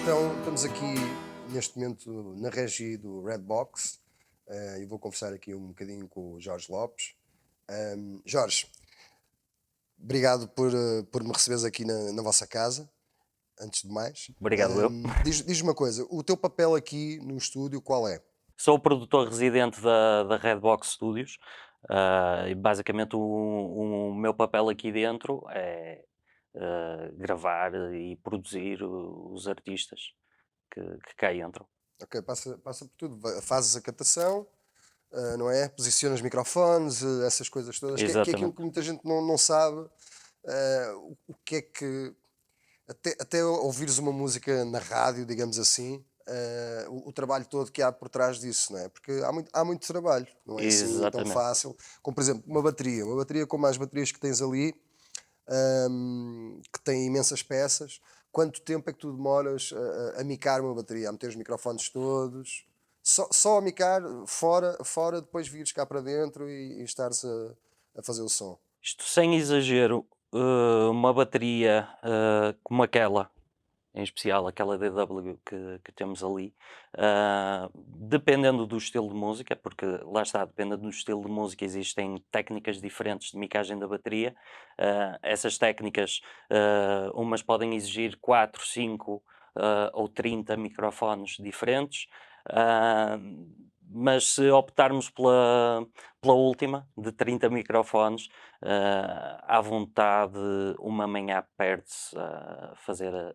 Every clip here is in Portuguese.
Então, estamos aqui neste momento na regi do Redbox e vou conversar aqui um bocadinho com o Jorge Lopes. Jorge, obrigado por me receberes aqui na vossa casa, antes de mais. Obrigado eu. Diz-me uma coisa, o teu papel aqui no estúdio qual é? Sou o produtor residente da Redbox Studios. E basicamente o meu papel aqui dentro é gravar e produzir os artistas que cá entram. Ok, passa por tudo, fazes a catação, não é? Posicionas microfones, essas coisas todas, que é aquilo que Exatamente. muita gente não sabe, o que é que até ouvires uma música na rádio, digamos assim, o trabalho todo que há por trás disso, não é? Porque há muito trabalho, não é assim tão Exatamente. fácil. Como, por exemplo, uma bateria como as baterias que tens ali, que tem imensas peças. Quanto tempo é que tu demoras a micar uma bateria, a meter os microfones todos? Só a micar, fora depois vires cá para dentro e estares a fazer o som. Isto sem exagero, uma bateria como aquela, em especial aquela DW que temos ali, dependendo do estilo de música, porque lá está, dependendo do estilo de música, existem técnicas diferentes de micagem da bateria. Essas técnicas, umas podem exigir 4, 5 ou 30 microfones diferentes. ah, mas se optarmos pela última, de 30 microfones, à vontade, uma manhã perde-se a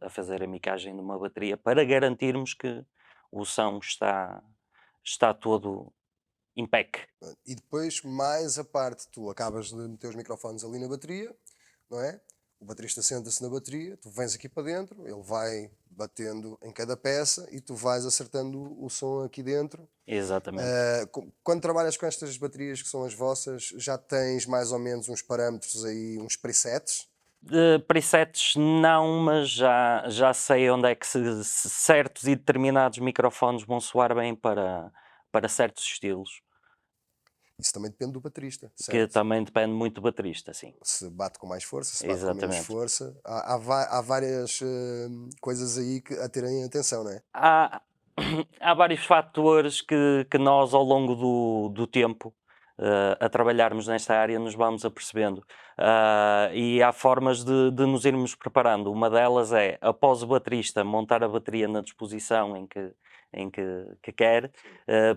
fazer a micagem de uma bateria para garantirmos que o som está todo impec. E depois, mais a parte, tu acabas de meter os microfones ali na bateria, não é? O baterista senta-se na bateria, tu vens aqui para dentro, ele vai batendo em cada peça e tu vais acertando o som aqui dentro. Exatamente. Quando trabalhas com estas baterias que são as vossas, já tens mais ou menos uns parâmetros aí, uns presets? De presets não, mas já sei onde é que certos e determinados microfones vão soar bem para certos estilos, Isso também depende do baterista, que certo? também depende muito do baterista, sim. Se bate com mais força, se bate com menos Exatamente. força. Há várias coisas aí a terem atenção, não é? Há há vários fatores que nós ao longo do tempo, a trabalharmos nesta área nos vamos apercebendo. E há formas de nos irmos preparando. Uma delas é, após o baterista montar a bateria na disposição em que quer,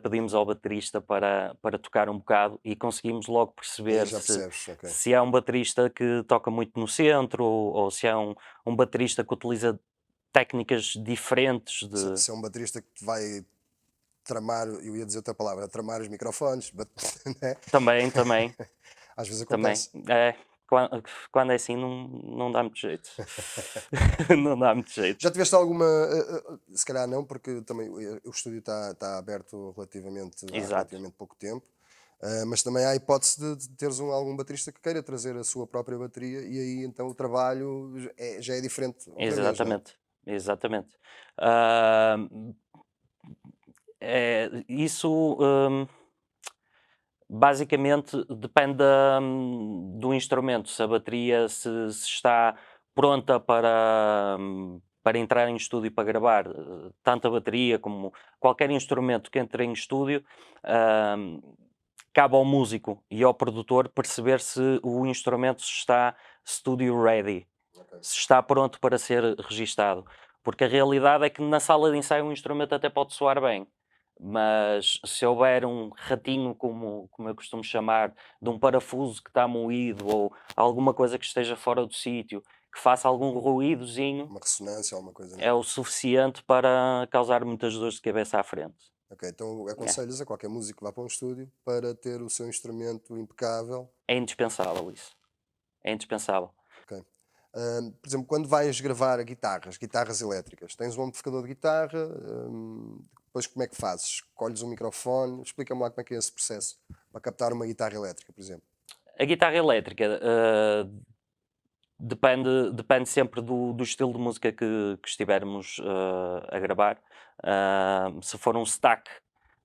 pedimos ao baterista para tocar um bocado e conseguimos logo Aí perceber já se percebes, ok. se é um baterista que toca muito no centro ou se é um baterista que utiliza técnicas diferentes de. Se é um baterista que te vai tramar, eu ia dizer outra palavra, tramar os microfones, né? Também, também, Às vezes também. acontece. É, quando é assim não dá muito jeito. Não dá muito jeito. Já tiveste alguma, se calhar não, porque também o estúdio está aberto há Exato. relativamente pouco tempo, mas também há a hipótese de teres algum baterista que queira trazer a sua própria bateria e aí então o trabalho já é diferente outra vez, não é? Exatamente, exatamente. Ah, isso, basicamente depende do instrumento, se a bateria se está pronta para entrar em estúdio para gravar, tanto a bateria como qualquer instrumento que entre em estúdio, hum, cabe ao músico e ao produtor perceber se o instrumento está studio ready, Ok. se está pronto para ser registado. Porque a realidade é que na sala de ensaio um instrumento até pode soar bem, mas se houver um ratinho, como eu costumo chamar, de um parafuso que está moído ou alguma coisa que esteja fora do sítio, que faça algum ruídozinho, Uma ressonância, alguma coisa, não é é? o suficiente para causar muitas dores de cabeça à frente. Ok, então É, aconselhas a qualquer músico que vá para um estúdio para ter o seu instrumento impecável. é indispensável isso. É indispensável. Ok. Por exemplo, quando vais gravar guitarras elétricas, tens um amplificador de guitarra, depois como é que fazes? Escolhes um microfone, explica-me lá como é que é esse processo para captar uma guitarra elétrica, por exemplo. A guitarra elétrica, depende sempre do estilo de música que estivermos a gravar. Se for um stack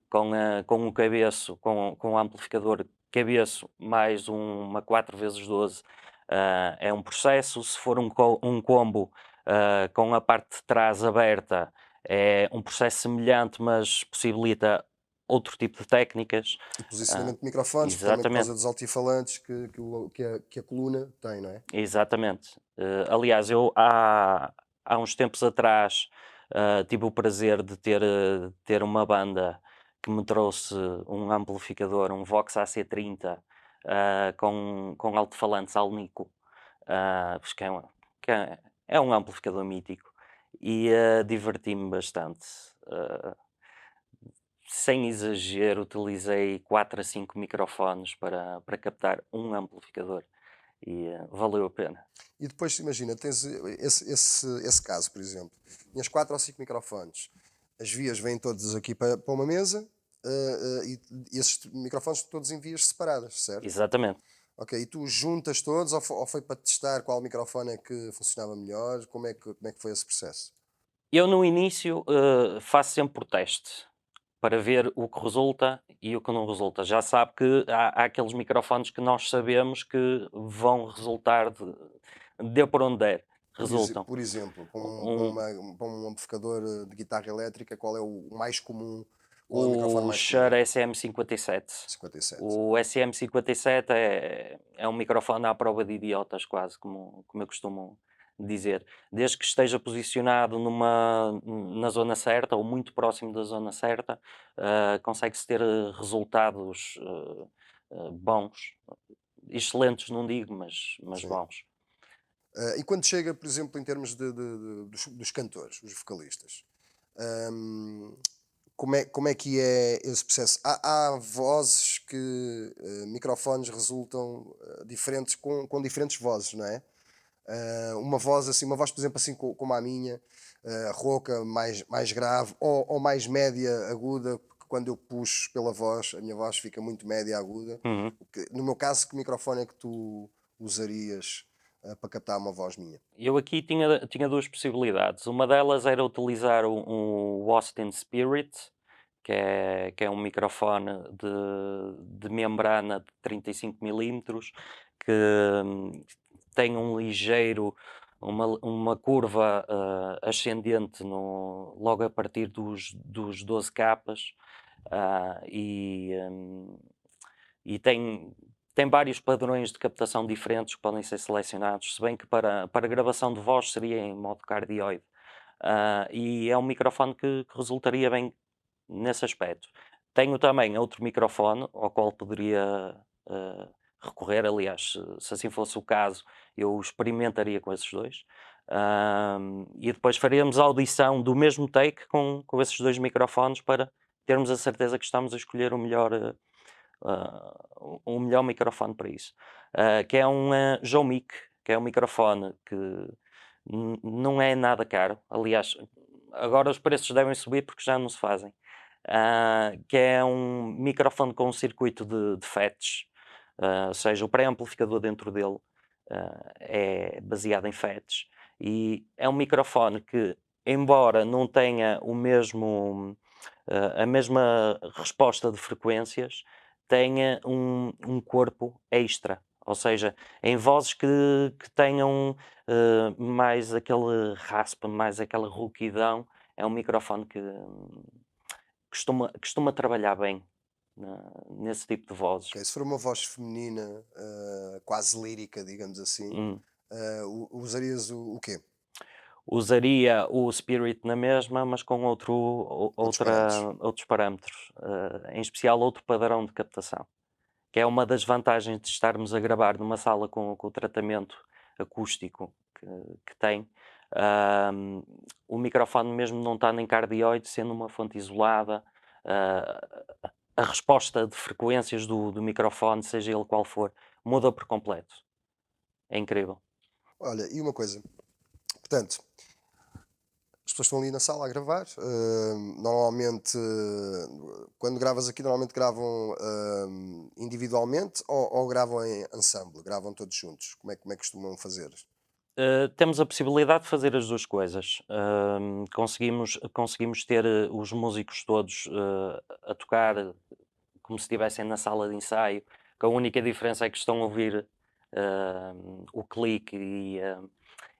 com o cabeço, com o amplificador cabeço mais uma 4x12, é um processo. Se for um combo, com a parte de trás aberta, é um processo semelhante, mas possibilita outro tipo de técnicas. E Ah, posicionamento de microfones, também por causa exatamente, dos altifalantes que a coluna tem, não é? exatamente. Aliás, eu há uns tempos atrás tive o prazer de ter uma banda que me trouxe um amplificador, um Vox AC30, com alto-falantes Alnico, pois é um amplificador mítico, e diverti-me bastante. Ah, Sem exagero, utilizei 4 a 5 microfones para captar um amplificador e valeu a pena. E depois, imagina, tens esse caso, por exemplo. Tinhas 4 ou 5 microfones. As vias vêm todas aqui para uma mesa, e esses microfones estão todos em vias separadas, certo? Exatamente. Ok, e tu juntas todos ou foi para testar qual microfone é que funcionava melhor? Como é que foi esse processo? Eu no início faço sempre por teste, para ver o que resulta e o que não resulta. Já sabe que há aqueles microfones que nós sabemos que vão resultar, dê por onde der, resultam. Por exemplo, Um, para um amplificador de guitarra elétrica, qual é o mais comum? Qual é o microfone o mais Shure comum? SM57. 57. O SM57 é um microfone à prova de idiotas, quase, como eu costumo dizer. Desde que esteja posicionado na zona certa, ou muito próximo da zona certa, consegue-se ter resultados bons. Excelentes, não digo, mas Sim. bons. E quando chega, por exemplo, em termos dos cantores, os vocalistas, hum, como é que é esse processo? Há vozes que, microfones resultam diferentes com diferentes vozes, não é? Uma voz assim, uma voz, por exemplo, assim como a minha, rouca, mais grave, ou mais média, aguda, porque quando eu puxo pela voz, a minha voz fica muito média, aguda. Uhum. No meu caso, que microfone é que tu usarias para captar uma voz minha? Eu aqui tinha duas possibilidades. Uma delas era utilizar o Austin Spirit, que é um microfone de membrana de 35 milímetros, que tem uma curva ascendente logo a partir dos 12 capas, ah, e, hum, e tem vários padrões de captação diferentes que podem ser selecionados, se bem que para gravação de voz seria em modo cardioide. E é um microfone que resultaria bem nesse aspecto. Tenho também outro microfone ao qual poderia ah, recorrer, aliás, se assim fosse o caso, eu experimentaria com esses dois. E depois faríamos a audição do mesmo take com esses dois microfones para termos a certeza que estamos a escolher o melhor microfone para isso. Que é um Jomic, que é um microfone que não é nada caro. Aliás, agora os preços devem subir porque já não se fazem. Que é um microfone com um circuito de FETs, ou seja, o pré-amplificador dentro dele é baseado em FETs. E é um microfone que, embora não tenha a mesma resposta de frequências, tenha um corpo extra. Ou seja, em vozes que tenham mais aquele raspa, mais aquela rouquidão, é um microfone que costuma trabalhar bem nesse tipo de vozes. Ok, se for uma voz feminina, quase lírica, digamos assim, Hum. usarias o quê? Usaria o Spirit na mesma, mas com Outros parâmetros. outros parâmetros, em especial outro padrão de captação, que é uma das vantagens de estarmos a gravar numa sala com o tratamento acústico que tem. Ahm, o microfone mesmo não está nem cardioide, sendo uma fonte isolada, ah, a resposta de frequências do microfone, seja ele qual for, muda por completo. É incrível. Olha, e uma coisa, portanto, as pessoas estão ali na sala a gravar. Normalmente, quando gravas aqui, normalmente gravam individualmente ou gravam em ensemble, gravam todos juntos. Como é que costumam fazer? Temos a possibilidade de fazer as 2 coisas. Conseguimos ter os músicos todos a tocar como se estivessem na sala de ensaio, que a única diferença é que estão a ouvir o clique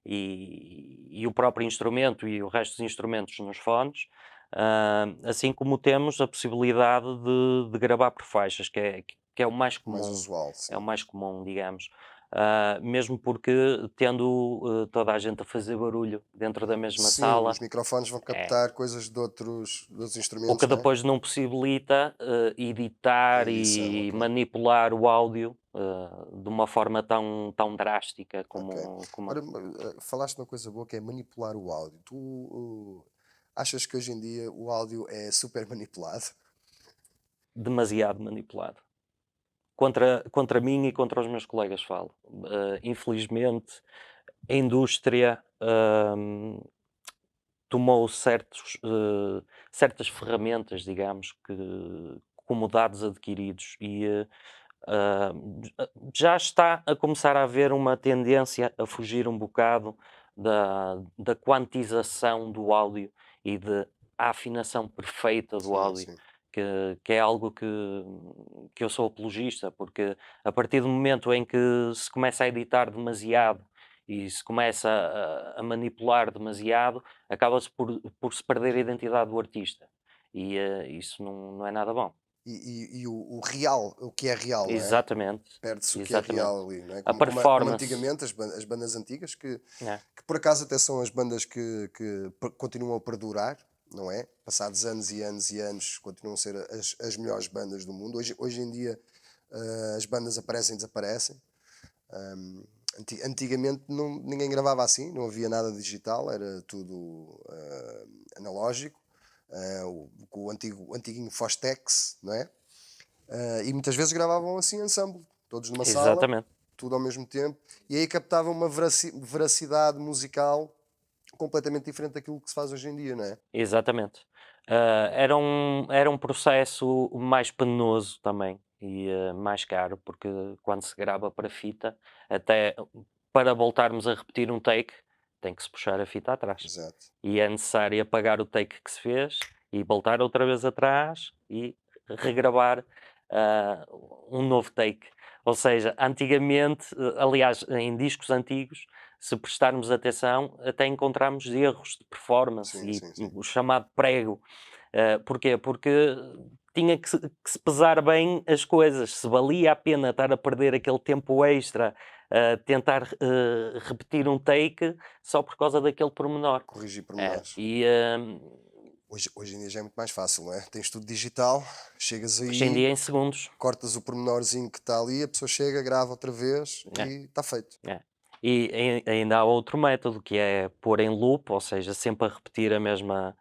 e o próprio instrumento e o resto dos instrumentos nos fones, assim como temos a possibilidade de gravar por faixas, que é o mais Mais comum, usual, é o sim. mais comum, digamos. Mesmo porque tendo toda a gente a fazer barulho dentro da mesma Sim, os sala, microfones vão é. captar coisas de outros O que instrumentos, né? depois não possibilita A editar edição, e ok. manipular o áudio de uma forma tão drástica Ok. como Ora, falaste uma coisa boa que é manipular o áudio. Tu achas que hoje em dia o áudio é super manipulado? demasiado manipulado. Contra mim e contra os meus colegas falo. Infelizmente, a indústria tomou certas ferramentas, digamos, como dados adquiridos ah, já está a começar a haver uma tendência a fugir um bocado da quantização do áudio e de afinação perfeita do Sim, áudio, sim. que é algo que eu sou apologista, porque a partir do momento em que se começa a editar demasiado e se começa a manipular demasiado, acaba-se por se perder a identidade do artista. E isso não é nada bom. E o real, o que é real, não é? Exatamente, Perde-se o que é exatamente. real ali, não é? A Como performance, antigamente, as bandas antigas, né, que por acaso até são as bandas que continuam a perdurar, não é? Passados anos e anos e anos, continuam a ser as melhores bandas do mundo. Hoje em dia, as bandas aparecem e desaparecem. Antigamente ninguém gravava assim, não havia nada digital, era tudo analógico, com o antiguinho Fostex, não é? E muitas vezes gravavam assim ensemble, todos numa sala, exatamente, tudo ao mesmo tempo, e aí captavam uma veracidade musical completamente diferente daquilo que se faz hoje em dia, não é? exatamente. Era um processo mais penoso também e mais caro, porque quando se grava para fita, até para voltarmos a repetir um take, tem que se puxar a fita atrás. Exato. E é necessário apagar o take que se fez e voltar outra vez atrás e regravar ah, um novo take. Ou seja, antigamente, aliás, em discos antigos, se prestarmos atenção, até encontramos erros de performance Sim, e sim, sim. o chamado prego. Porquê? Porque tinha que se pesar bem as coisas, se valia a pena estar a perder aquele tempo extra a tentar repetir um take só por causa daquele pormenor. Corrigir É, pormenores. e Hoje em dia já é muito mais fácil, não é? Tens tudo digital, chegas hoje em aí, dia em segundos. cortas o pormenorzinho que está ali, a pessoa chega, grava outra vez É, e está feito. é. E ainda há outro método que é pôr em loop, ou seja, sempre a repetir a mesma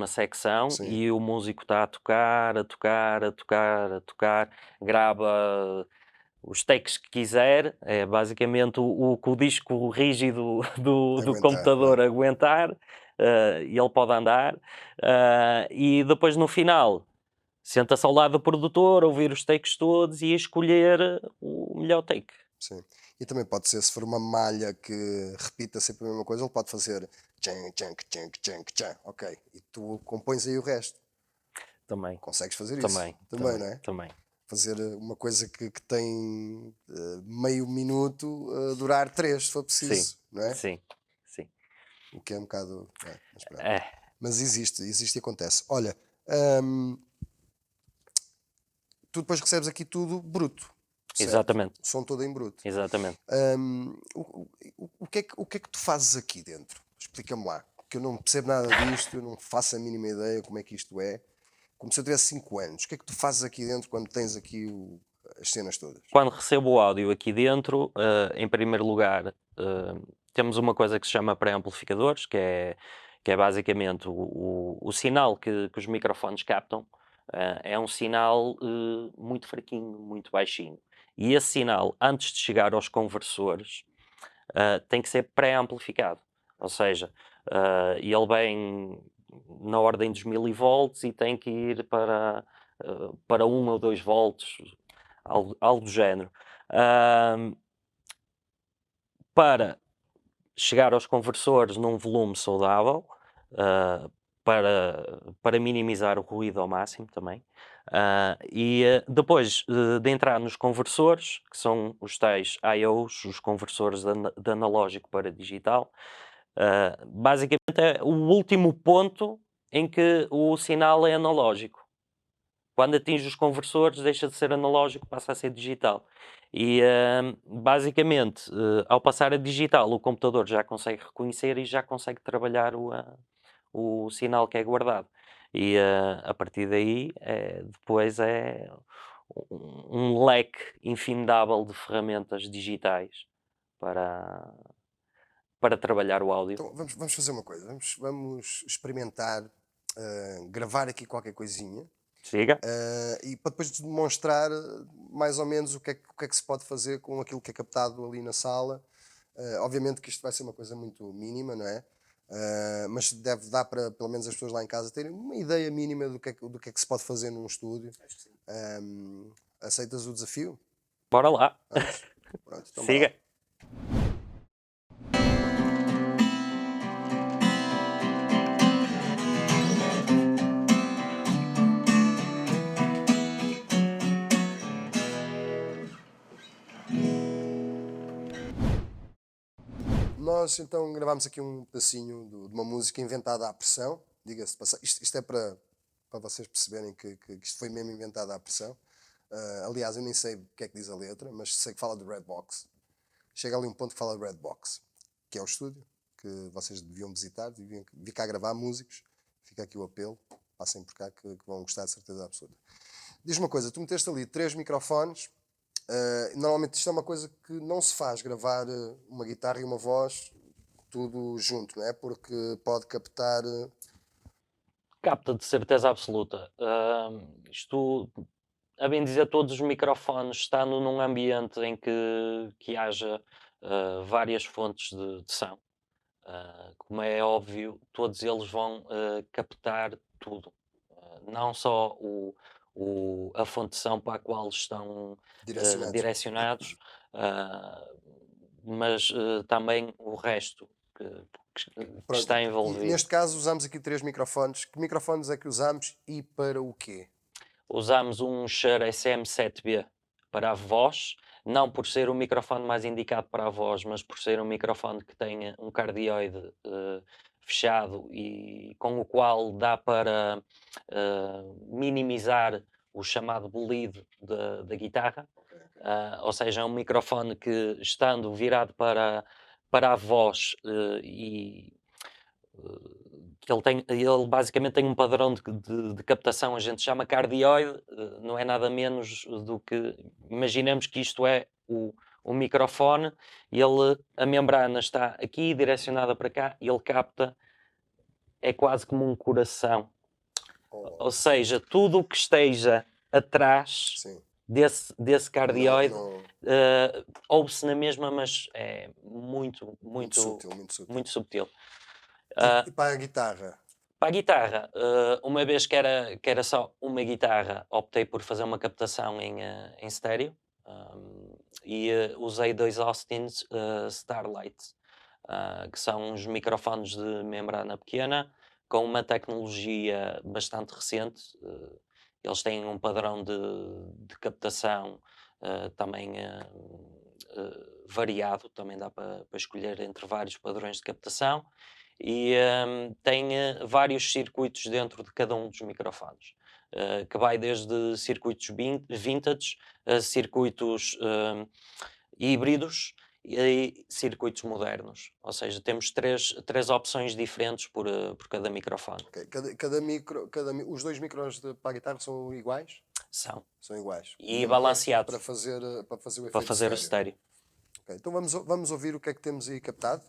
secção Sim, e o músico está a tocar, a tocar, a tocar, a tocar, grava os takes que quiser, é basicamente o que o disco rígido do aguentar, não computador é? aguentar, e ele pode andar, e depois no final senta-se ao lado do produtor, a ouvir os takes todos e a escolher o melhor take. Sim. E também pode ser, se for uma malha que repita sempre a mesma coisa, ele pode fazer tchan, tchan, tchan, tchan, tchan, ok. E tu compões aí o resto. Também, Consegues fazer isso também, também, também, não é? também. Fazer uma coisa que tem meio minuto, durar três, se for Sim, preciso, não é? sim, sim. O que é um bocado. Mas pronto. É, Mas existe e acontece. Olha, hum, tu depois recebes aqui tudo bruto, certo? exatamente, O som todo em bruto. exatamente. O que é que tu fazes aqui dentro? Explica-me lá. Que eu não percebo nada disto, eu não faço a mínima ideia como é que isto é. Como se eu tivesse 5 anos. O que é que tu fazes aqui dentro quando tens aqui as cenas todas? Quando recebo o áudio aqui dentro, em primeiro lugar, temos uma coisa que se chama pré-amplificadores, que é basicamente o sinal que os microfones captam. É um sinal muito fraquinho, muito baixinho. E esse sinal, antes de chegar aos conversores, tem que ser pré-amplificado. Ou seja, ele vem na ordem dos milivolts e tem que ir para 1 ou 2 volts, algo do género. Ahm, para chegar aos conversores num volume saudável, ah, para minimizar o ruído ao máximo também. Depois de entrar nos conversores, que são os tais I/Os, os conversores de analógico para digital, basicamente é o último ponto em que o sinal é analógico. Quando atinge os conversores, deixa de ser analógico, passa a ser digital. Basicamente, ao passar a digital, o computador já consegue reconhecer e já consegue trabalhar o sinal que é guardado. A partir daí, depois é um leque infindável de ferramentas digitais para trabalhar o áudio. Então vamos fazer uma coisa, vamos experimentar, gravar aqui qualquer coisinha, Siga. e para depois demonstrar mais ou menos o que é que se pode fazer com aquilo que é captado ali na sala. Obviamente que isto vai ser uma coisa muito mínima, não é? Mas deve dar para pelo menos as pessoas lá em casa terem uma ideia mínima do que é que se pode fazer num estúdio. Aceitas o desafio? Bora lá. Vamos? Pronto, então Siga. Nós então gravámos aqui um pedacinho de uma música inventada à pressão, diga-se de passagem. Isto é para vocês perceberem que isto foi mesmo inventado à pressão. Aliás, eu nem sei o que é que diz a letra, mas sei que fala de Red Box. Chega ali um ponto que fala de Red Box, que é o estúdio que vocês deviam visitar, deviam vir cá gravar músicos. Fica aqui o apelo, passem por cá que vão gostar de certeza absoluta. Diz-me uma coisa, tu meteste ali 3 microfones. Normalmente isto é uma coisa que não se faz, gravar uma guitarra e uma voz tudo junto, não é? Porque pode captar. Capta de certeza absoluta. Isto, a bem dizer, todos os microfones, estando num ambiente em que haja várias fontes de som, como é óbvio, todos eles vão captar tudo. Não só a fonte de som para a qual estão Direcionados. direcionados, mas também o resto que Pronto, está e envolvido. neste caso usamos aqui 3 microfones. Que microfones é que usamos e para o quê? Usamos um Shure SM7B para a voz, não por ser o microfone mais indicado para a voz, mas por ser um microfone que tenha um cardioide fechado e com o qual dá para minimizar o chamado bleed da guitarra. Ou seja, é um microfone que, estando virado para a voz que ele basicamente tem um padrão de captação, a gente chama cardioide, não é nada menos do que, imaginemos que isto é o microfone, a membrana está aqui direcionada para cá e ele capta, é quase como um coração. Ou seja, tudo o que esteja atrás Sim. desse cardioide Não- ouve-se na mesma, mas é muito muito subtil, muito subtil. muito subtil. E para a guitarra? Para a guitarra, uma vez que era só uma guitarra, optei por fazer uma captação em estéreo, usei 2 Austins Starlight, que são uns microfones de membrana pequena, com uma tecnologia bastante recente. Eles têm um padrão de captação também variado, também dá para escolher entre vários padrões de captação. E tem vários circuitos dentro de cada um dos microfones, que vai desde circuitos vintage a circuitos híbridos e circuitos modernos. Ou seja, temos três opções diferentes por cada microfone. Ok, os 2 micros para a guitarra são iguais? São. São iguais. E Mesmo balanceados. para fazer o efeito Para fazer o estéreo. estéreo. Ok, então vamos ouvir o que é que temos aí captado.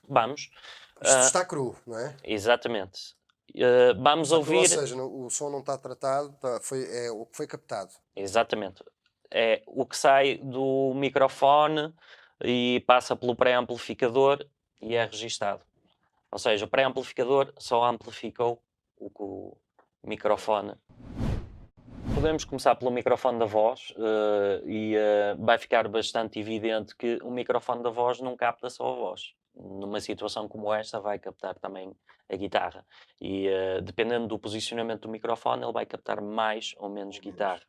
Vamos. Isto está cru, não é? Exatamente. Vamos Está cru, ouvir. ou seja, o som não está tratado, é o que foi captado. Exatamente. É o que sai do microfone e passa pelo pré-amplificador e é registado. Ou seja, o pré-amplificador só amplificou o que o microfone. Podemos começar pelo microfone da voz vai ficar bastante evidente que o microfone da voz não capta só a voz. numa situação como esta, vai captar também a guitarra. E dependendo do posicionamento do microfone, ele vai captar mais ou menos guitarra.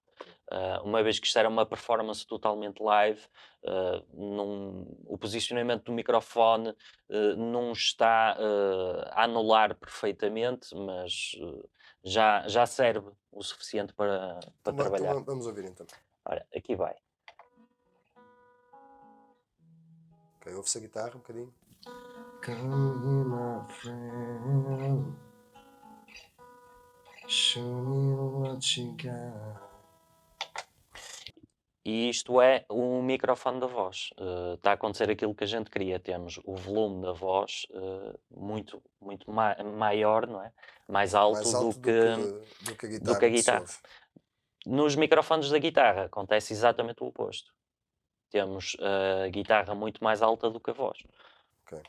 Uma vez que isto era uma performance totalmente live, o posicionamento do microfone não está a anular perfeitamente, mas já serve o suficiente para trabalhar. Então vamos ouvir então. Ora, aqui vai. Ok, ouve-se a guitarra um bocadinho. Come here, my friend. Show me what you got. E isto é o microfone da voz. Está a acontecer aquilo que a gente queria. Temos o volume da voz muito maior, não é? Mais alto, Mais alto do que a do guitarra que a onde se guitarra. ouve. Nos microfones da guitarra acontece exatamente o oposto. Temos a guitarra muito mais alta do que a voz. Ok.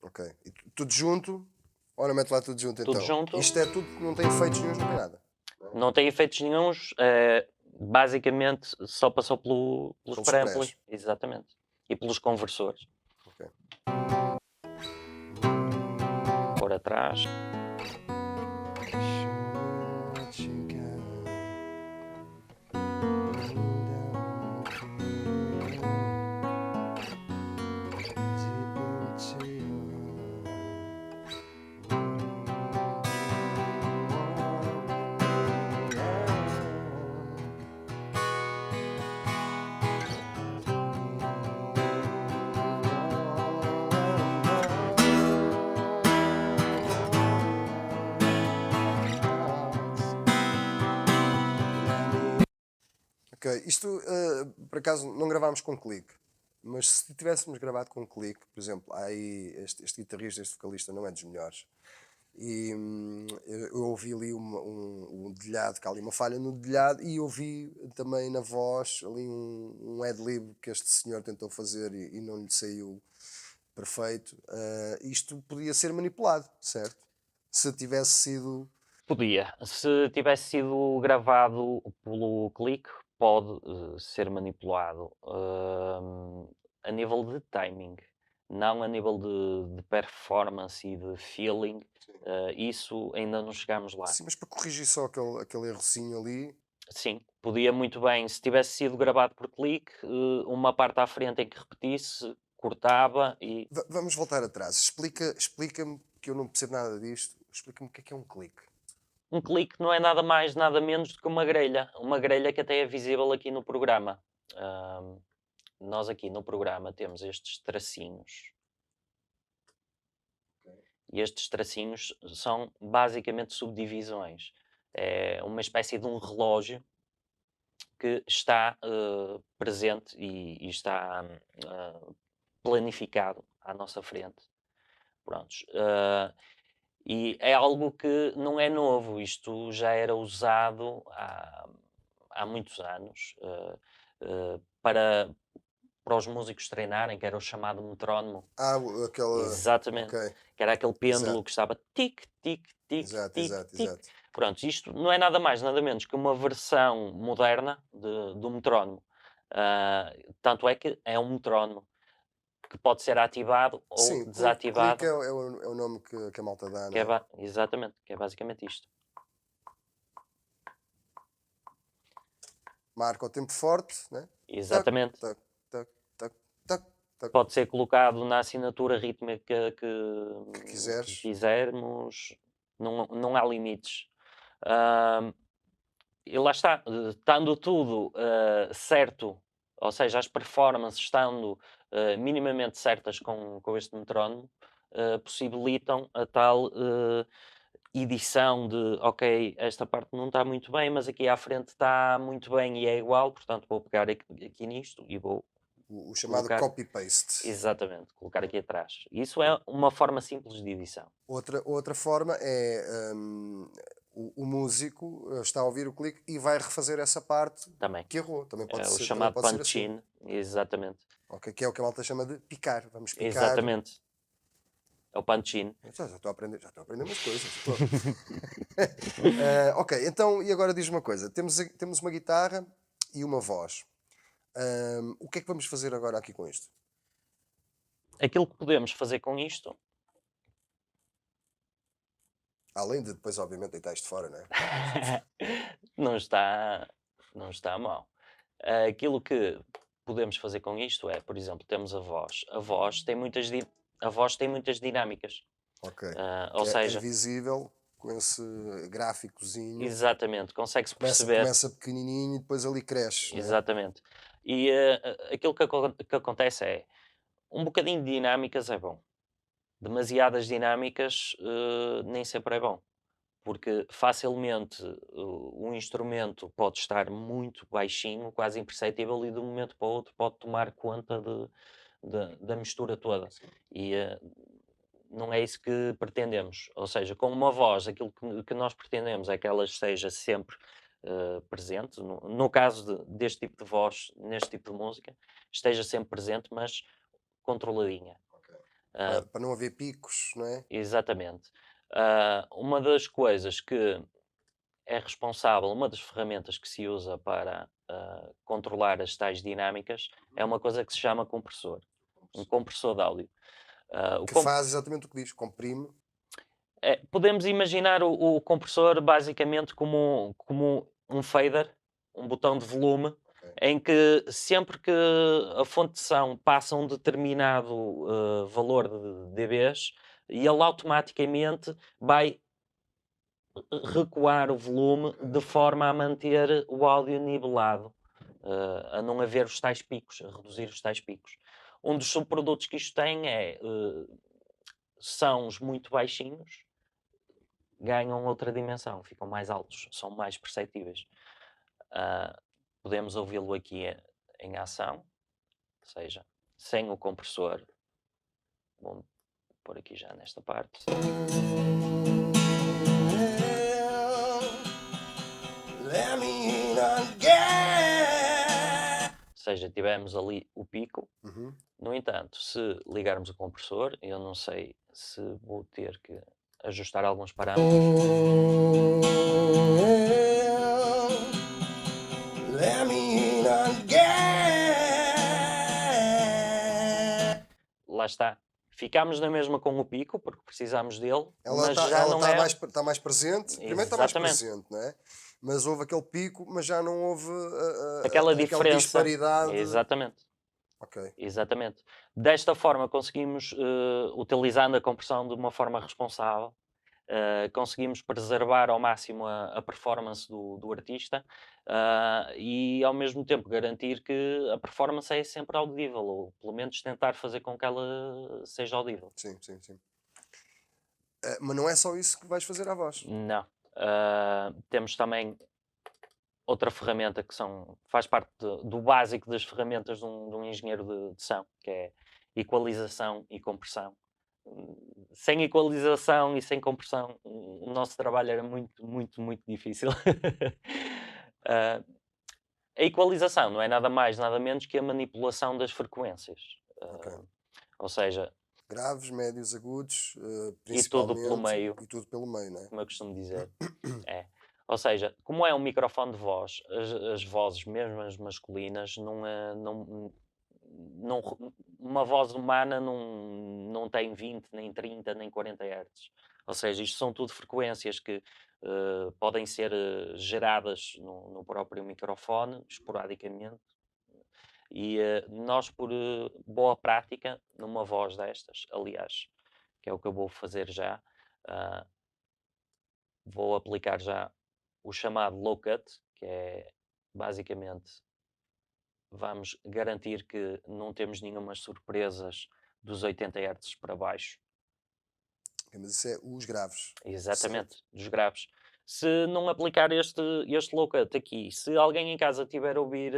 Ok. E tudo junto? Ora, mete lá tudo junto Tudo então. junto. Isto é tudo que não tem efeitos nenhums, não tem nada. Não tem efeitos nenhuns. Basicamente só passou pelos Pelos preamplios. prés. Exatamente. E pelos conversores. Ok. Por atrás. Ok, isto por acaso não gravámos com clique, mas se tivéssemos gravado com clique, por exemplo, há aí este guitarrista, este vocalista não é dos melhores, e eu ouvi ali um dedilhado, que há ali uma falha no dedilhado, e ouvi também na voz ali um ad-lib que este senhor tentou fazer e não lhe saiu perfeito. Isto podia ser manipulado, certo? Se tivesse sido. Podia. Se tivesse sido gravado pelo clique, pode ser manipulado. A nível de timing, não a nível de performance e de feeling. Isso ainda não chegámos lá. Sim, mas para corrigir só aquele errozinho ali. Sim, podia muito bem. Se tivesse sido gravado por clique, uma parte à frente em que repetisse, cortava e Vamos voltar atrás. Explica-me, que eu não percebo nada disto. Explica-me o que é um clique. um clique não é nada mais, nada menos do que uma grelha. Uma grelha que até é visível aqui no programa. Ahm, Nós aqui no programa temos estes tracinhos. E estes tracinhos são basicamente subdivisões. É uma espécie de um relógio que está presente e está planificado à nossa frente. Prontos. E é algo que não é novo, isto já era usado há muitos anos para os músicos treinarem, que era o chamado metrónomo. Aquela. Exatamente. Ok. Que era aquele pêndulo Exato, que estava tic, tic, tic, exato, tic, exato, tic. exato. Pronto, isto não é nada mais, nada menos que uma versão moderna do metrónomo. Tanto é que é um metrónomo que pode ser ativado ou Sim, clique desativado. é o nome que a malta dá, Que não é é? exatamente, que é basicamente isto. Marca o tempo forte, né? Tac, Exatamente. tac, tac, tac, tac, tac. Pode ser colocado na assinatura rítmica Que quiseres. quisermos, não há limites. Ahm, e lá está, estando tudo certo, ou seja, as performances estando minimamente certas com este metrónomo, possibilitam a tal edição de, ok, esta parte não está muito bem, mas aqui à frente está muito bem e é igual, portanto vou pegar aqui nisto e vou O chamado colocar. copy-paste. Exatamente, colocar aqui atrás. Isso é uma forma simples de edição. Outra forma é o músico está a ouvir o clique e vai refazer essa parte Também. que errou. Também É o também chamado pode ser assim. punch-in. Exatamente. Ok, que é o que a malta chama de picar. Vamos picar. Exatamente. É o punch-in. Já estou a aprender umas coisas. Ok, então, e agora diz uma coisa: temos uma guitarra e uma voz. O que é que vamos fazer agora aqui com isto? Aquilo que podemos fazer com isto Além de depois, obviamente, deitar isto fora, né? não está, não está mal. Aquilo que podemos fazer com isto é, por exemplo, temos a voz. A voz tem muitas dinâmicas. Ok. Ou Que é seja, visível com esse gráficozinho. exatamente, consegue-se Começa, perceber. começa pequenininho e depois ali cresce, né? Exatamente. E aquilo que acontece é, um bocadinho de dinâmicas é bom. Demasiadas dinâmicas nem sempre é bom. Porque facilmente o instrumento pode estar muito baixinho, quase imperceptível, e de um momento para o outro pode tomar conta da mistura toda. E não é isso que pretendemos. Ou seja, com uma voz, aquilo que nós pretendemos é que ela esteja sempre presente. No caso deste tipo de voz, neste tipo de música, esteja sempre presente, mas controladinha. Ok. Ah, Para não haver picos, não é? Exatamente. Uma das coisas que é responsável, uma das ferramentas que se usa para controlar as tais dinâmicas é uma coisa que se chama compressor. Um compressor de áudio. Ah, o Que com- faz exatamente o que diz, comprime. Podemos imaginar o compressor basicamente como um fader, um botão de volume, Ok. em que sempre que a fonte de som passa um determinado valor de dBs, e ele automaticamente vai recuar o volume de forma a manter o áudio nivelado, a não haver os tais picos, a reduzir os tais picos. Um dos subprodutos que isto tem é sons muito baixinhos, ganham outra dimensão, ficam mais altos, são mais perceptíveis. Ah, Podemos ouvi-lo aqui em ação, ou seja, sem o compressor. Vou pôr aqui já nesta parte. Let me in again. Ou seja, tivemos ali o pico. Uhum. No entanto, se ligarmos o compressor, eu não sei se vou ter que ajustar alguns parâmetros. Let me in again. Lá está. Ficámos na mesma com o pico, porque precisamos dele, Ela mas está já ela não tá é tá mais presente. Primeiro está mais exatamente presente, não é? Mas houve aquele pico, mas já não houve aquela aquela diferença. disparidade. Exatamente. Ok, Exatamente. Desta forma conseguimos, utilizando a compressão de uma forma responsável, conseguimos preservar ao máximo a performance do artista, e ao mesmo tempo garantir que a performance é sempre audível, ou pelo menos tentar fazer com que ela seja audível. sim, sim, sim. Mas não é só isso que vais fazer à voz. Não. Temos também outra ferramenta que faz parte do básico das ferramentas de um engenheiro de som, que é equalização e compressão. Sem equalização e sem compressão, o nosso trabalho era muito, muito, muito difícil. Ah, a equalização não é nada mais, nada menos que a manipulação das frequências. Ok. Ou seja, Graves, médios, agudos, e tudo pelo principalmente, meio, e tudo pelo meio, não é? como eu costumo dizer. É. Ou seja, como é um microfone de voz, as vozes, mesmo as masculinas, uma voz humana não tem 20, nem 30, nem 40 Hz. Ou seja, isto são tudo frequências que podem ser geradas no próprio microfone, esporadicamente, e nós, por boa prática, numa voz destas, aliás, que é o que eu vou fazer já, ah, vou aplicar já o chamado low cut, que é basicamente vamos garantir que não temos nenhumas surpresas dos 80 Hz para baixo. Ok, mas isso é os graves, certo? Exatamente, dos graves. Se não aplicar este low cut aqui, se alguém em casa tiver a ouvir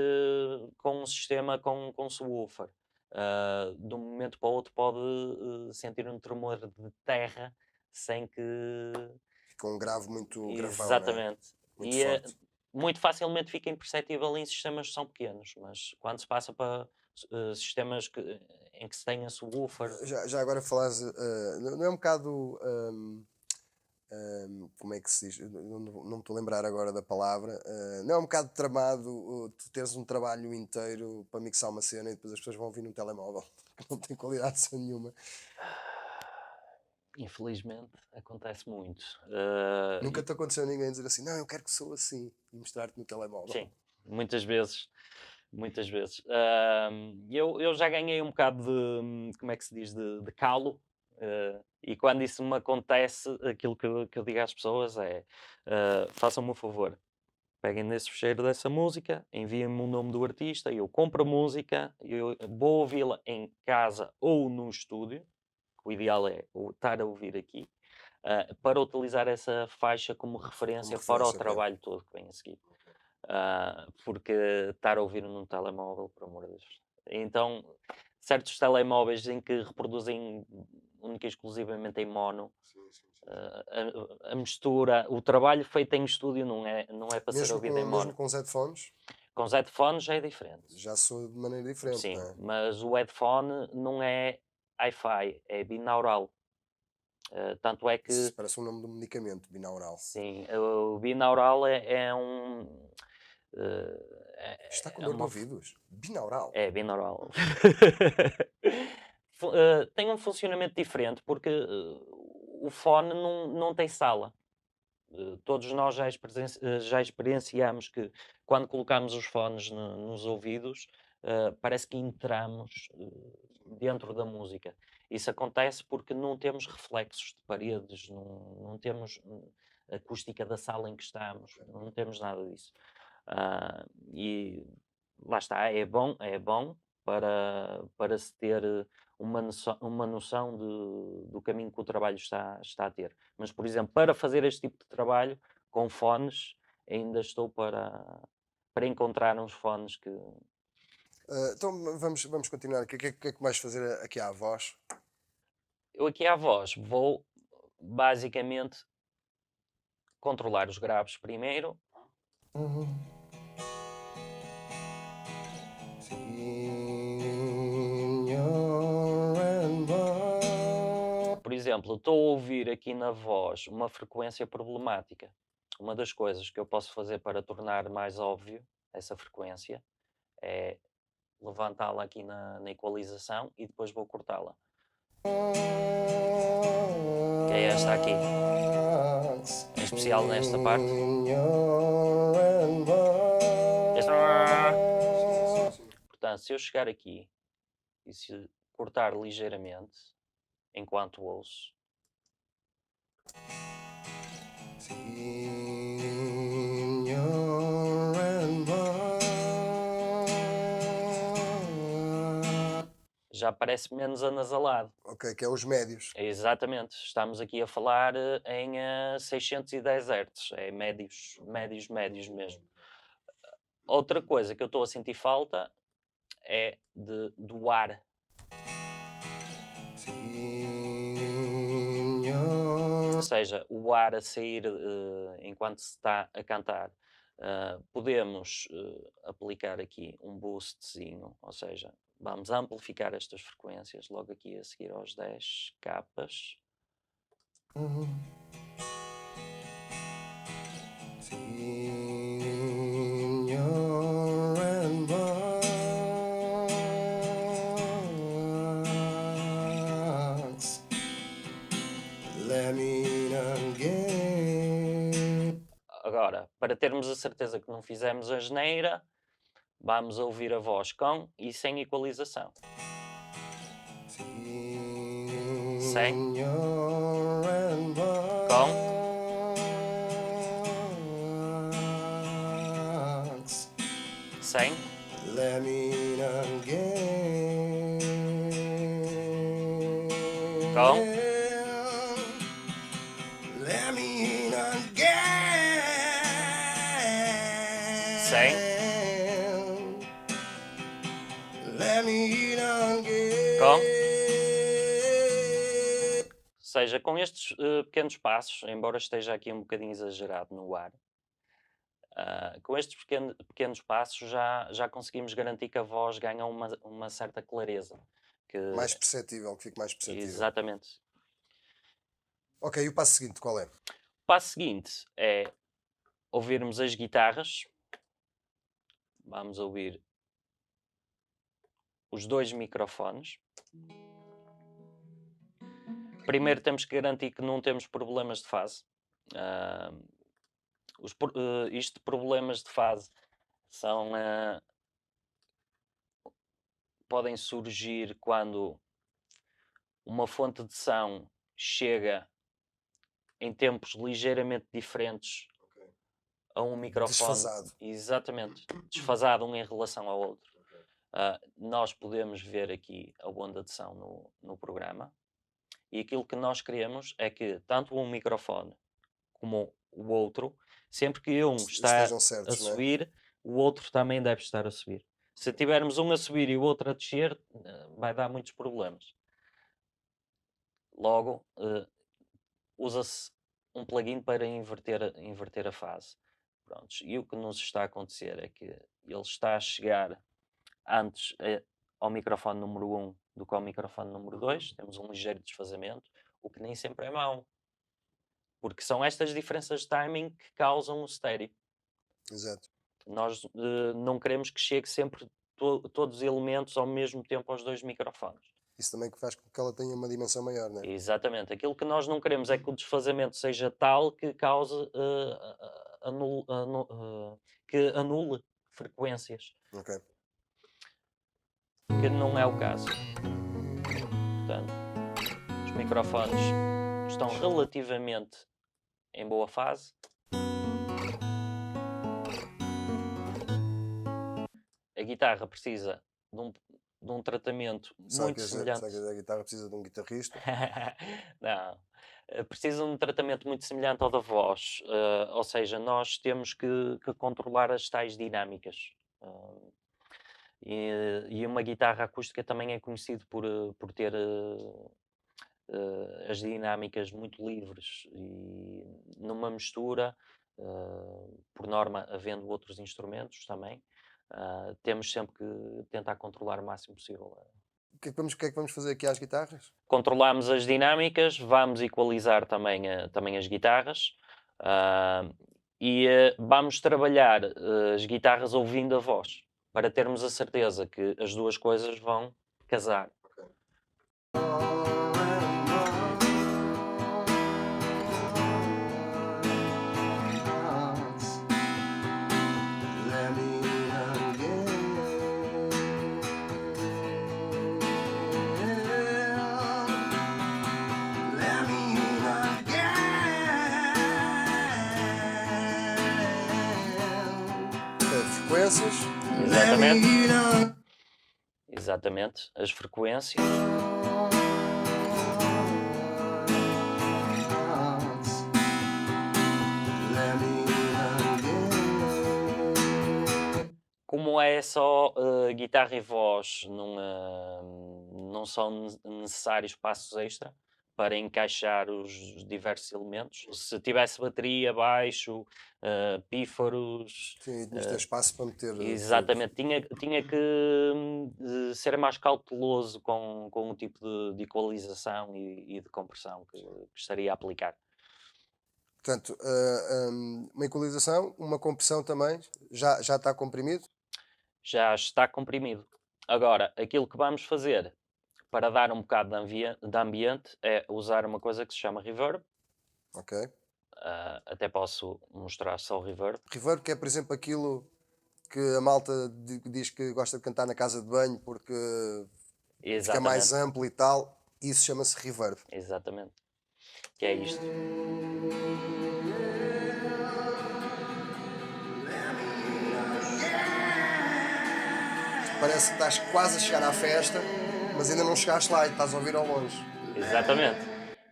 com um sistema com subwoofer, de um momento para o outro pode sentir um tremor de terra sem que. Fica um grave muito gravão, não é? Exatamente. Muito E forte. muito facilmente fica imperceptível em sistemas que são pequenos, mas quando se passa para sistemas em que se tem a subwoofer, Já agora falares, não é um bocado, como é que se diz? Não me estou a lembrar agora da palavra. Não é um bocado tramado tu teres um trabalho inteiro para mixar uma cena e depois as pessoas vão ouvir num telemóvel que não tem qualidade nenhuma. infelizmente acontece muito. Nunca te aconteceu ninguém dizer assim, não, eu quero que sou assim e mostrar-te no telemóvel. Sim, muitas vezes. Muitas vezes. Eu já ganhei um bocado de, como é que se diz, de calo. E quando isso me acontece, aquilo que eu digo às pessoas é: façam-me um favor, peguem nesse fecheiro dessa música, enviem-me o nome do artista, eu compro a música, eu vou ouvi-la em casa ou no estúdio. O ideal é estar a ouvir aqui, para utilizar essa faixa como Como referência para o referência, ok. trabalho todo que vem a seguir. Porque estar a ouvir num telemóvel, por amor de Deus. Então, certos telemóveis em que reproduzem única e exclusivamente em mono, Sim, sim, sim. a mistura, o trabalho feito em estúdio não é para ser ouvido em Mesmo mono. com os headphones, Com os headphones já é diferente. já sou de maneira diferente, não Sim, é? mas o headphone não é hi-fi, é binaural. Tanto é Isso que, parece o nome de um medicamento, binaural. sim, o binaural é um. Está com É dor de uma. ouvidos? Binaural. É binaural. Tem um funcionamento diferente porque o fone não tem sala. Todos nós já experienciamos que quando colocamos os fones nos ouvidos, parece que entramos dentro da música. Isso acontece porque não temos reflexos de paredes, não temos acústica da sala em que estamos, não temos nada disso. E lá está, é bom para se ter uma noção do caminho que o trabalho está a ter. Mas, por exemplo, para fazer este tipo de trabalho com fones, ainda estou para encontrar uns fones que. Então vamos continuar aqui. O que é que vais fazer aqui à voz? Eu aqui à voz vou basicamente controlar os graves primeiro. Por exemplo, estou a ouvir aqui na voz uma frequência problemática. Uma das coisas que eu posso fazer para tornar mais óbvio essa frequência é levantá-la aqui na equalização e depois vou cortá-la. Que é esta aqui. Em especial nesta parte. Portanto, se eu chegar aqui e se cortar ligeiramente enquanto ouço, já parece menos anasalado. Ok, que é os médios. Exatamente, estamos aqui a falar em 610 Hz, é médios, médios, médios mesmo. Outra coisa que eu estou a sentir falta é do ar. Ou seja, o ar a sair enquanto se está a cantar. Podemos aplicar aqui um boostzinho, ou seja, vamos amplificar estas frequências logo aqui a seguir aos 10 capas. Agora, para termos a certeza que não fizemos a geneira, vamos ouvir a voz com e sem equalização. Sem. Com. Sem. Com. Sem. Com. Ou seja, com estes pequenos passos, embora esteja aqui um bocadinho exagerado no ar, Com estes pequenos passos já conseguimos garantir que a voz ganha uma certa clareza. Que, Mais perceptível, que fique mais perceptível. exatamente. Ok, e o passo seguinte qual é? O passo seguinte é ouvirmos as guitarras. Vamos ouvir os 2 microfones. Primeiro temos que garantir que não temos problemas de fase. Ah, isto de problemas de fase são, podem surgir quando uma fonte de som chega em tempos ligeiramente diferentes Ok. a um microfone. Desfasado. Exatamente, desfasado um em relação ao outro. Nós podemos ver aqui a onda de som no programa, e aquilo que nós queremos é que tanto um microfone como o outro, sempre que um está Estejam a certos, não é? subir, o outro também deve estar a subir. Se tivermos um a subir e o outro a descer, vai dar muitos problemas. Logo, usa-se um plugin para inverter a fase. Prontos. E o que nos está a acontecer é que ele está a chegar antes ao microfone número 1 do que ao microfone número 2. Temos um ligeiro desfazamento, o que nem sempre é mau. Porque são estas diferenças de timing que causam o estéreo. Exato. Nós não queremos que chegue sempre todos os elementos ao mesmo tempo aos 2 microfones. Isso também que faz com que ela tenha uma dimensão maior, não é? Exatamente. Aquilo que nós não queremos é que o desfazamento seja tal que cause que anule frequências, Ok. que não é o caso. Portanto, os microfones estão relativamente em boa fase. A guitarra precisa de um tratamento muito semelhante. A guitarra precisa de um guitarrista. Não. Precisa de um tratamento muito semelhante ao da voz. Ou seja, nós temos que controlar as tais dinâmicas. E uma guitarra acústica também é conhecido por ter as dinâmicas muito livres e numa mistura, por norma, havendo outros instrumentos também, temos sempre que tentar controlar o máximo possível. O que é que vamos fazer aqui às guitarras? Controlamos as dinâmicas, vamos equalizar também, também as guitarras, e vamos trabalhar as guitarras ouvindo a voz, para termos a certeza que as duas coisas vão casar. Frequências. Exatamente. Exatamente, as frequências. Como é só guitarra e voz, não são necessários passos extra para encaixar os diversos elementos. Se tivesse bateria, baixo, pífaros, Sim, tinhas de ter espaço para meter tudo. exatamente, tinha que ser mais cauteloso com o tipo de equalização e de compressão que estaria a aplicar. Portanto, uma equalização, uma compressão também, já está comprimido? Já está comprimido. Agora, aquilo que vamos fazer para dar um bocado de ambiente é usar uma coisa que se chama reverb. Ok. Até posso mostrar só o reverb. Reverb, que é, por exemplo, aquilo que a malta diz que gosta de cantar na casa de banho porque fica mais Exatamente, amplo e tal. Isso chama-se reverb. exatamente. Que é isto. Parece que estás quase a chegar à festa, mas ainda não chegaste lá e estás a ouvir ao longe. Exatamente.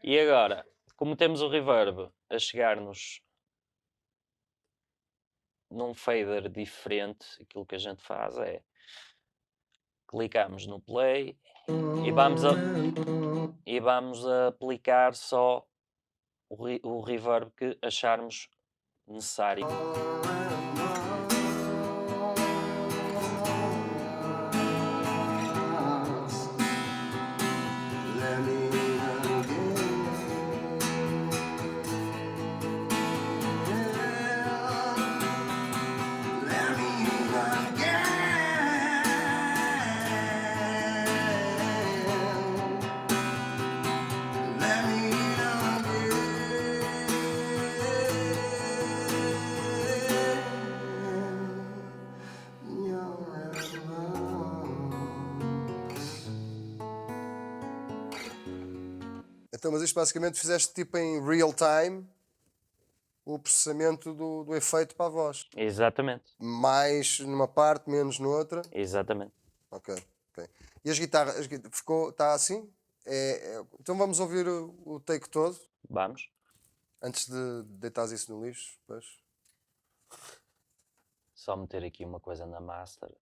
E agora, como temos o reverb a chegar-nos num fader diferente, aquilo que a gente faz é clicamos no play e vamos a aplicar só o reverb que acharmos necessário. Então, mas isto basicamente fizeste tipo em real time o processamento do efeito para a voz. Exatamente, Mais numa parte, menos noutra. exatamente. Ok, ok. E as guitarras, ficou, está assim? Então vamos ouvir o take todo, Vamos. antes de deitares isso no lixo, depois. Só meter aqui uma coisa na master.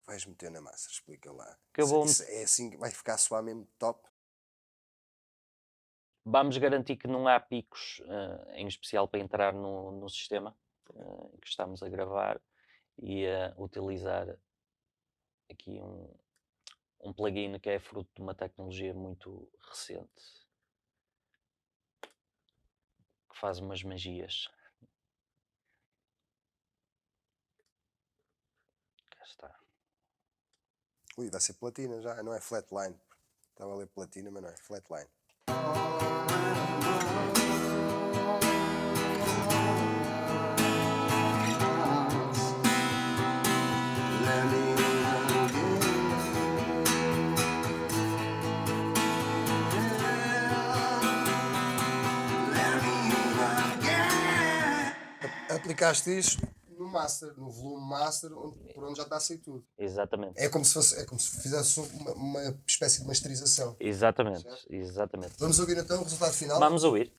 Vais meter na massa, explica lá. Que eu vou Isso é assim que vai ficar a soar mesmo top? Vamos garantir que não há picos, em especial para entrar no sistema que estamos a gravar e a utilizar aqui um plugin que é fruto de uma tecnologia muito recente que faz umas magias. Cá está. Ui, vai ser platina já, não é flatline. Estava a ler platina, mas não é flatline. Aplicaste isto no master, no volume master, por onde já está a sair tudo. Exatamente. É como se fizesse uma espécie de masterização. Exatamente, Certo. exatamente. Vamos ouvir então o resultado final? Vamos ouvir.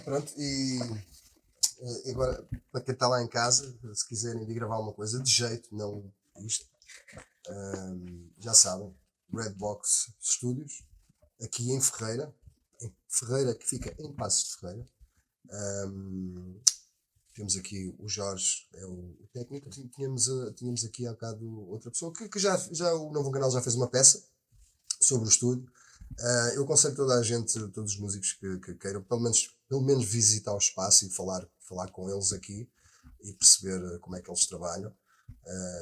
Pronto, e agora, para quem está lá em casa, se quiserem vir gravar uma coisa de jeito, não isto, já sabem, Redbox Studios, aqui em Ferreira, que fica em Passos de Ferreira. Temos aqui o Jorge, é o técnico. Tínhamos aqui há bocado outra pessoa que já o Novo Canal já fez uma peça sobre o estúdio. Eu aconselho toda a gente, todos os músicos que queiram, pelo menos visitar o espaço e falar com eles aqui e perceber como é que eles trabalham.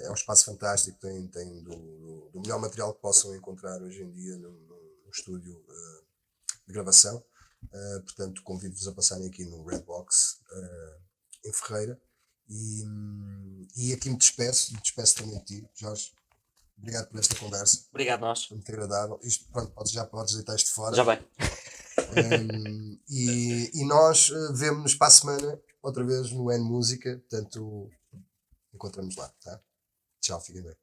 É um espaço fantástico, tem do melhor material que possam encontrar hoje em dia no estúdio de gravação. Portanto, convido-vos a passarem aqui no Redbox em Ferreira. E aqui me despeço também de ti, Jorge. Obrigado por esta conversa. Obrigado nós. Foi muito agradável. Isto, pronto, já podes deitar isto fora. Já bem. E nós vemo-nos para a semana outra vez no N Música. Portanto, encontramos lá, tá? Tchau, fiquem bem.